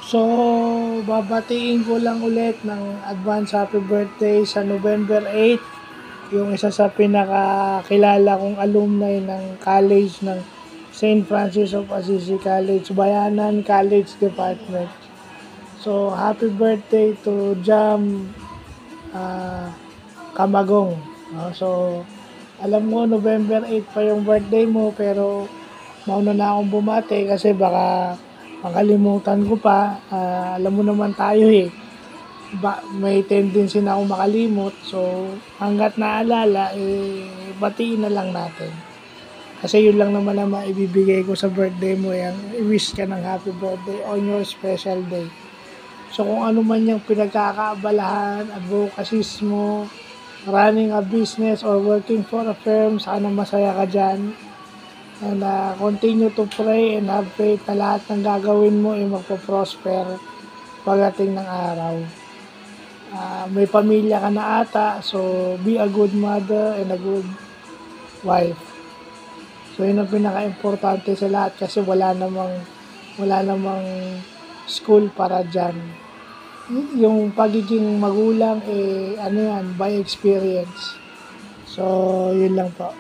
So, babatiin ko lang ulit ng advance happy birthday sa November 8, yung isa sa pinakakilala kong alumni ng college ng St. Francis of Assisi College, Bayanan College Department. So, happy birthday to Jam ah, Kamagong. So, alam mo, November 8 pa yung birthday mo, pero mauna na akong bumati kasi baka makalimutan ko pa. Alam mo naman tayo eh, may tendency na akong makalimot. So, hanggat naalala, batiin na lang natin. Kasi yun lang naman ang maibibigay ko sa birthday mo, yung i-wish ka ng happy birthday on your special day. So kung ano man yung pinagkakaabalahan, advocacies mo, running a business or working for a firm, sana masaya ka dyan. And continue to pray and have faith na lahat ng gagawin mo ay magpo-prosper pagdating ng araw. May pamilya ka na ata, so be a good mother and a good wife. So yun ang pinaka-importante sa lahat kasi wala namang school para dyan. Yung pagiging magulang ano yan, by experience. So yun lang po.